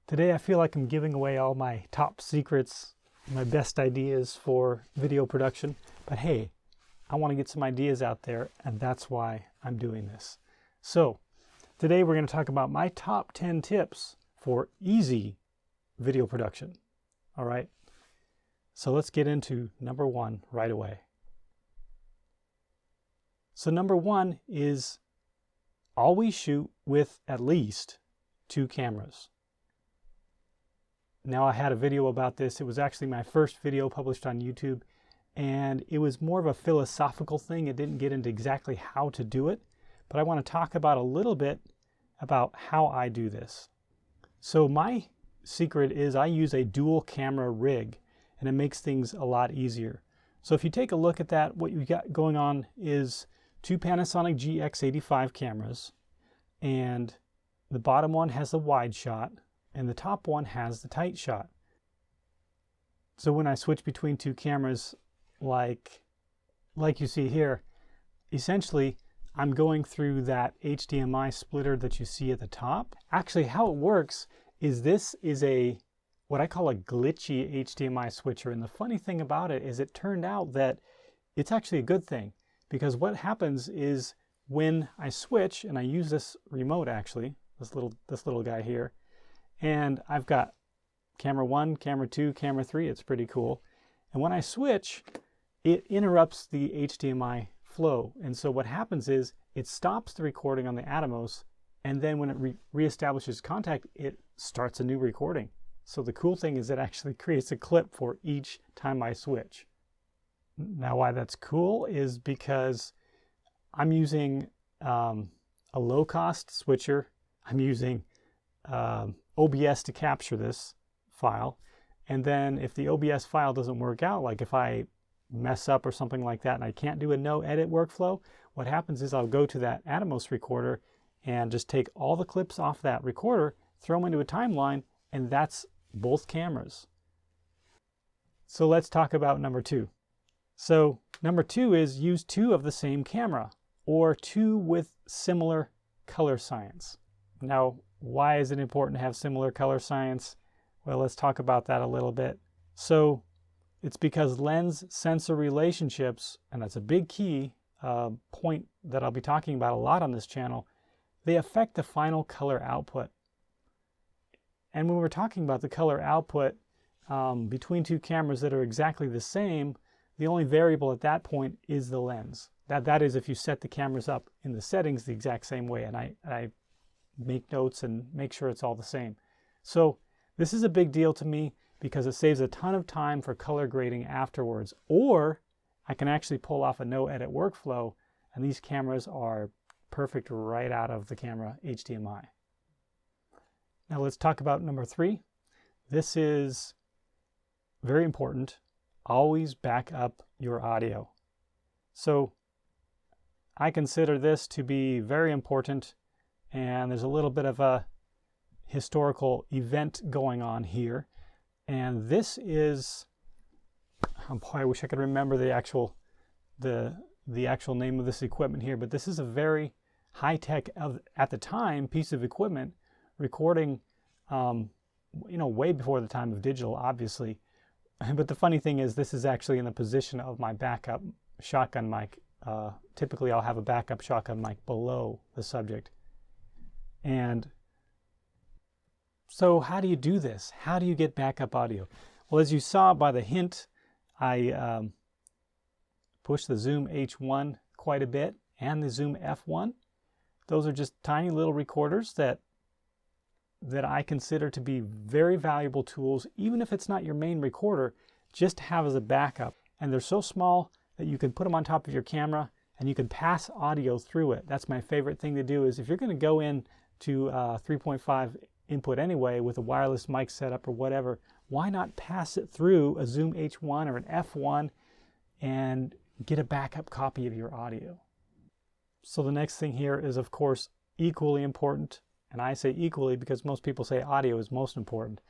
Today I feel like I'm giving away all my top secrets, my best ideas for video production, but hey, I want to get some ideas out there, and that's why I'm doing this. So today we're going to talk about my top 10 tips for easy video production. All right, so let's get into number one right away. So number one is always shoot with at least 2 cameras. Now, I had a video about this. It was actually my first video published on YouTube, and it was more of a philosophical thing. It didn't get into exactly how to do it, but I want to talk about a little bit about how I do this. So my secret is I use a dual camera rig, and it makes things a lot easier. So if you take a look at that, what you got going on is 2 Panasonic GX85 cameras, and the bottom one has the wide shot, and the top one has the tight shot. So when I switch between 2 cameras, like you see here, essentially I'm going through that HDMI splitter that you see at the top. Actually, how it works is this is what I call a glitchy HDMI switcher, and the funny thing about it is it turned out that it's actually a good thing, because what happens is when I switch, and I use this remote actually, this little guy here, and I've got camera 1, camera 2, camera 3. It's pretty cool. And when I switch, it interrupts the HDMI flow. And so what happens is it stops the recording on the Atomos, and then when it reestablishes contact, it starts a new recording. So the cool thing is it actually creates a clip for each time I switch. Now, why that's cool is because I'm using a low-cost switcher. I'm using OBS to capture this file, and then if the OBS file doesn't work out, like if I mess up or something like that and I can't do a no edit workflow, what happens is I'll go to that Atomos recorder and just take all the clips off that recorder, throw them into a timeline, and that's both cameras. So let's talk about number 2. So number 2 is use 2 of the same camera, or 2 with similar color science. Now, why is it important to have similar color science? Well, let's talk about that a little bit. So it's because lens-sensor relationships, and that's a big key point that I'll be talking about a lot on this channel, they affect the final color output. And when we're talking about the color output between 2 cameras that are exactly the same, the only variable at that point is the lens. That is if you set the cameras up in the settings the exact same way, and I make notes and make sure it's all the same. So this is a big deal to me because it saves a ton of time for color grading afterwards, or I can actually pull off a no edit workflow, and these cameras are perfect right out of the camera HDMI. Now let's talk about number 3. This is very important. Always back up your audio. So I consider this to be very important, and there's a little bit of a historical event going on here. And this is, oh boy, I wish I could remember the actual name of this equipment here, but this is a very high-tech, at the time, piece of equipment, recording, way before the time of digital, obviously. But the funny thing is, this is actually in the position of my backup shotgun mic. Typically, I'll have a backup shotgun mic below the subject. And so how do you do this? How do you get backup audio? Well, as you saw by the hint, I pushed the Zoom H1 quite a bit and the Zoom F1. Those are just tiny little recorders that I consider to be very valuable tools, even if it's not your main recorder, just to have as a backup. And they're so small that you can put them on top of your camera and you can pass audio through it. That's my favorite thing to do, is if you're going to go in to 3.5 input anyway with a wireless mic setup or whatever, why not pass it through a Zoom H1 or an F1 and get a backup copy of your audio? So the next thing here is, of course, equally important, and I say equally because most people say audio is most important.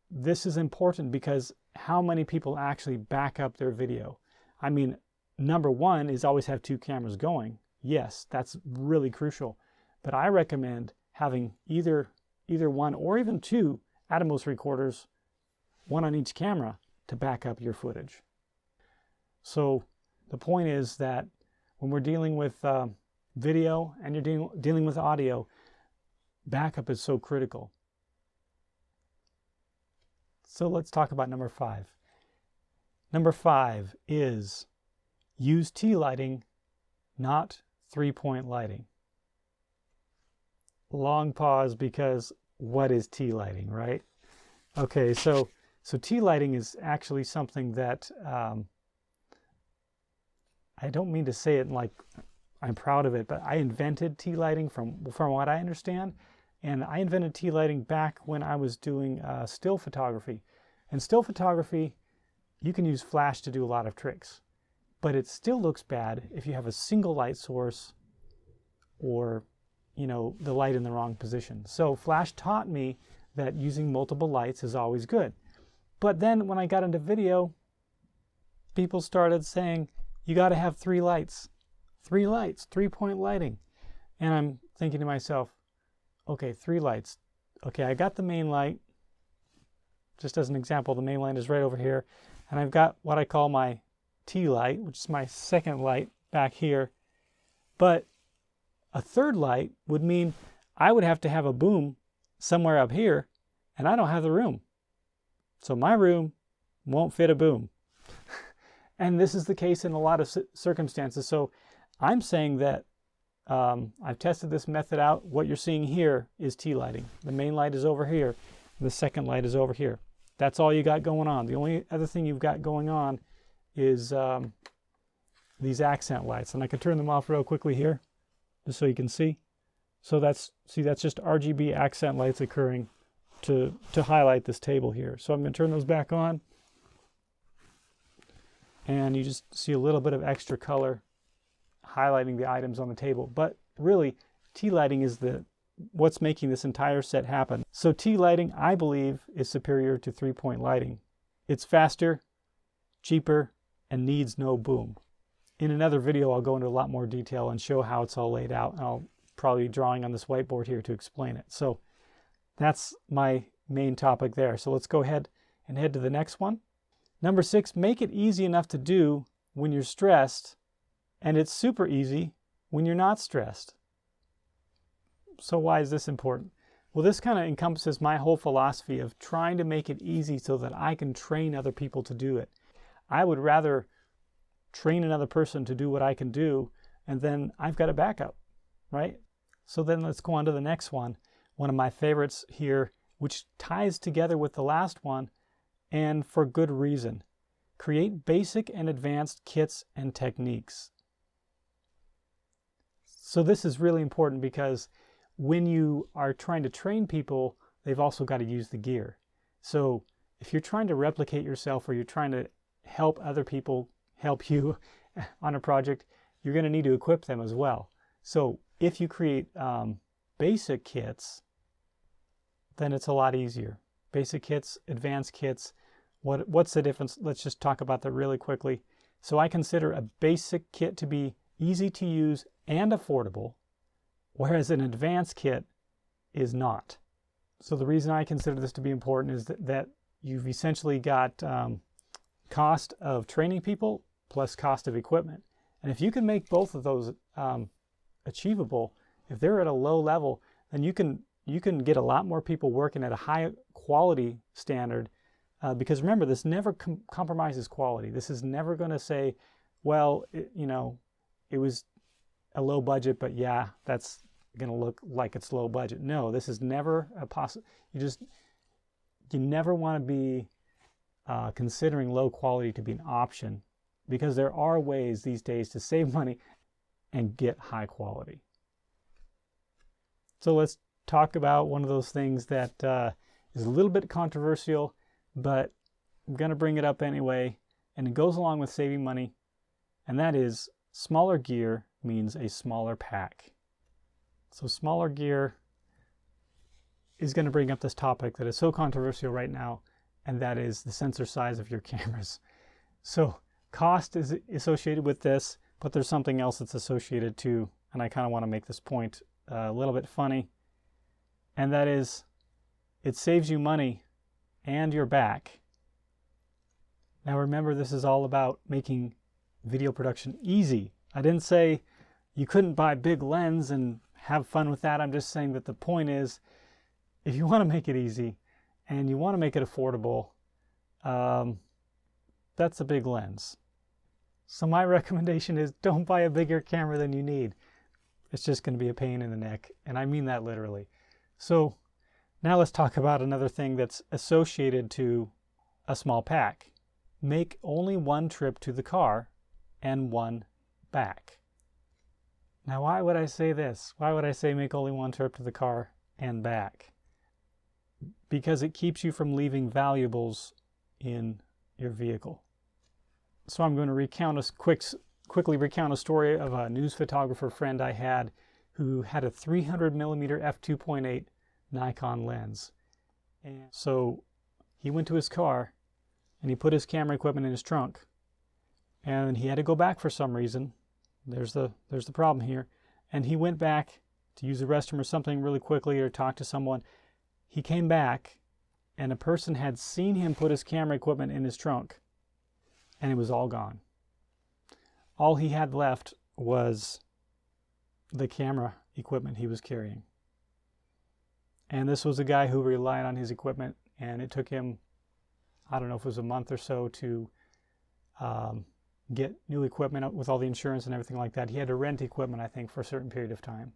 This is important because how many people actually back up their video? I mean, number 1 is always have 2 cameras going. Yes, that's really crucial. But I recommend having either either one or even two Atomos recorders, one on each camera, to back up your footage. So the point is that when we're dealing with video and you're dealing with audio, backup is so critical. So let's talk about number 5. Number 5 is use T lighting, not 3-point lighting. Long pause, because what is T lighting, right? Okay, so T lighting is actually something that I don't mean to say it like I'm proud of it, but I invented T lighting from what I understand. And I invented T lighting back when I was doing still photography. And still photography, you can use flash to do a lot of tricks, but it still looks bad if you have a single light source or, you know, the light in the wrong position. So flash taught me that using multiple lights is always good. But then when I got into video, people started saying, you got to have 3 lights. 3 lights, 3-point lighting. And I'm thinking to myself, okay, 3 lights. Okay, I got the main light. Just as an example, the main light is right over here. And I've got what I call my T light, which is my second light back here. But a third light would mean I would have to have a boom somewhere up here, and I don't have the room. So my room won't fit a boom. And this is the case in a lot of circumstances. So I'm saying that I've tested this method out. What you're seeing here is T lighting. The main light is over here. The second light is over here. That's all you got going on. The only other thing you've got going on is these accent lights. And I can turn them off real quickly here, just so you can see. So that's just RGB accent lights occurring to highlight this table here. So I'm going to turn those back on. And you just see a little bit of extra color highlighting the items on the table. But really, T lighting is what's making this entire set happen. So T lighting, I believe, is superior to 3-point lighting. It's faster, cheaper, and needs no boom. In another video, I'll go into a lot more detail and show how it's all laid out. And I'll probably be drawing on this whiteboard here to explain it. So that's my main topic there. So let's go ahead and head to the next one. Number 6, make it easy enough to do when you're stressed, and it's super easy when you're not stressed. So why is this important? Well, this kind of encompasses my whole philosophy of trying to make it easy so that I can train other people to do it. I would rather train another person to do what I can do, and then I've got a backup, right? So then let's go on to the next one. One of my favorites here, which ties together with the last one, and for good reason. Create basic and advanced kits and techniques. So this is really important because when you are trying to train people, they've also got to use the gear. So if you're trying to replicate yourself or you're trying to help other people help you on a project, you're going to need to equip them as well. So if you create basic kits, then it's a lot easier. Basic kits, advanced kits, what's the difference? Let's just talk about that really quickly. So I consider a basic kit to be easy to use and affordable, whereas an advanced kit is not. So the reason I consider this to be important is that you've essentially got cost of training people plus cost of equipment. And if you can make both of those achievable, if they're at a low level, then you can get a lot more people working at a high quality standard. Because remember, this never compromises quality. This is never going to say, well, it was a low budget, but yeah, that's going to look like it's low budget. No, this is never a possible. You never want to be considering low quality to be an option, because there are ways these days to save money and get high quality. So let's talk about one of those things that is a little bit controversial, but I'm going to bring it up anyway, and it goes along with saving money, and that is smaller gear means a smaller pack. So smaller gear is going to bring up this topic that is so controversial right now, and that is the sensor size of your cameras. So cost is associated with this, but there's something else that's associated too, and I kind of want to make this point a little bit funny, and that is it saves you money and your back. Now remember, this is all about making video production easy. I didn't say you couldn't buy a big lens and have fun with that. I'm just saying that the point is, if you want to make it easy and you want to make it affordable, that's a big lens. So my recommendation is don't buy a bigger camera than you need. It's just going to be a pain in the neck, and I mean that literally. So now let's talk about another thing that's associated to a small pack. Make only one trip to the car and one back. Now why would I say this? Why would I say make only one trip to the car and back? Because it keeps you from leaving valuables in your vehicle. So I'm going to quickly recount a story of a news photographer friend I had who had a 300mm f2.8 Nikon lens. And so he went to his car and he put his camera equipment in his trunk, and he had to go back for some reason. There's the problem here. And he went back to use the restroom or something really quickly or talk to someone. He came back and a person had seen him put his camera equipment in his trunk, and it was all gone. All he had left was the camera equipment he was carrying. And this was a guy who relied on his equipment, and it took him, I don't know if it was a month or so to get new equipment with all the insurance and everything like that. He had to rent equipment, I think, for a certain period of time.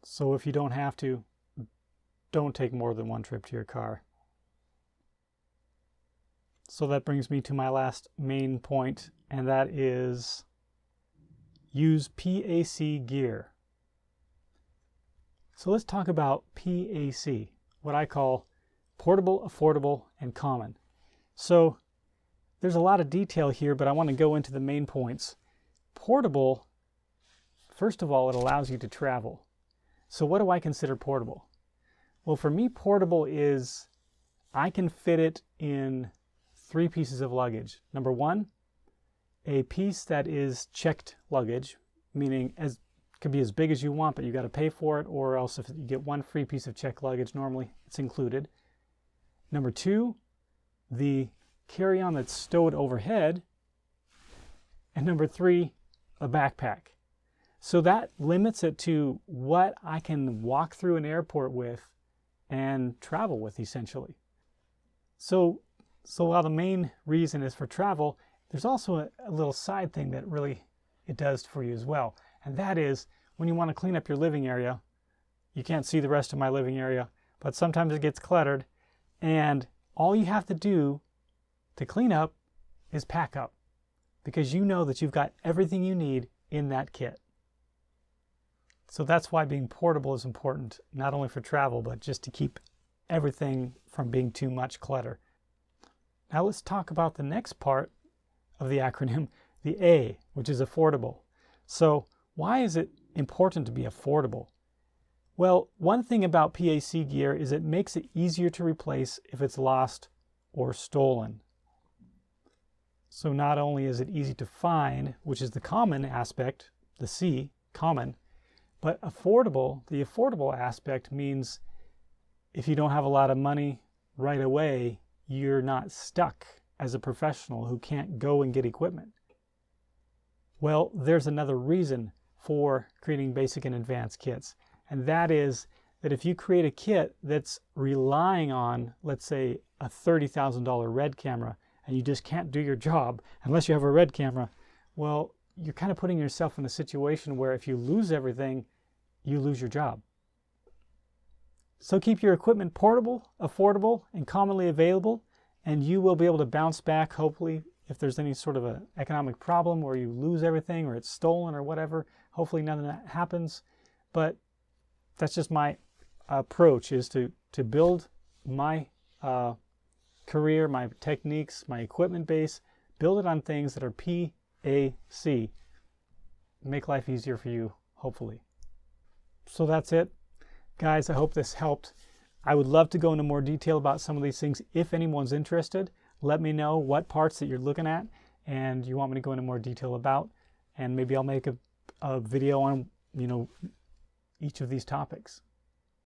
So if you don't have to, don't take more than one trip to your car. So that brings me to my last main point, and that is use PAC gear. So let's talk about PAC, what I call portable, affordable, and common. So there's a lot of detail here, but I want to go into the main points. Portable, first of all, it allows you to travel. So what do I consider portable? Well, for me, portable is I can fit it in 3 pieces of luggage. Number 1, a piece that is checked luggage, meaning could be as big as you want, but you got to pay for it, or else if you get 1 free piece of checked luggage, normally it's included. Number 2, the carry-on that's stowed overhead. And number 3, a backpack. So that limits it to what I can walk through an airport with and travel with, essentially. So while the main reason is for travel, there's also a little side thing that really it does for you as well. And that is when you want to clean up your living area. You can't see the rest of my living area, but sometimes it gets cluttered. And all you have to do to clean up is pack up, because you know that you've got everything you need in that kit. So that's why being portable is important, not only for travel, but just to keep everything from being too much clutter. Now let's talk about the next part of the acronym, the A, which is affordable. So why is it important to be affordable? Well, one thing about PAC gear is it makes it easier to replace if it's lost or stolen. So not only is it easy to find, which is the common aspect, the C, common, but affordable, the affordable aspect means if you don't have a lot of money right away, you're not stuck as a professional who can't go and get equipment. Well, there's another reason for creating basic and advanced kits, and that is that if you create a kit that's relying on, let's say, a $30,000 RED camera, and you just can't do your job unless you have a RED camera, well, you're kind of putting yourself in a situation where if you lose everything, you lose your job. So keep your equipment portable, affordable, and commonly available, and you will be able to bounce back, hopefully, if there's any sort of an economic problem where you lose everything or it's stolen or whatever. Hopefully none of that happens, but that's just my approach, is to build my career, my techniques, my equipment base, build it on things that are PAC. Make life easier for you, hopefully. So that's it. Guys, I hope this helped. I would love to go into more detail about some of these things. If anyone's interested, let me know what parts that you're looking at and you want me to go into more detail about, and maybe I'll make a video on, each of these topics.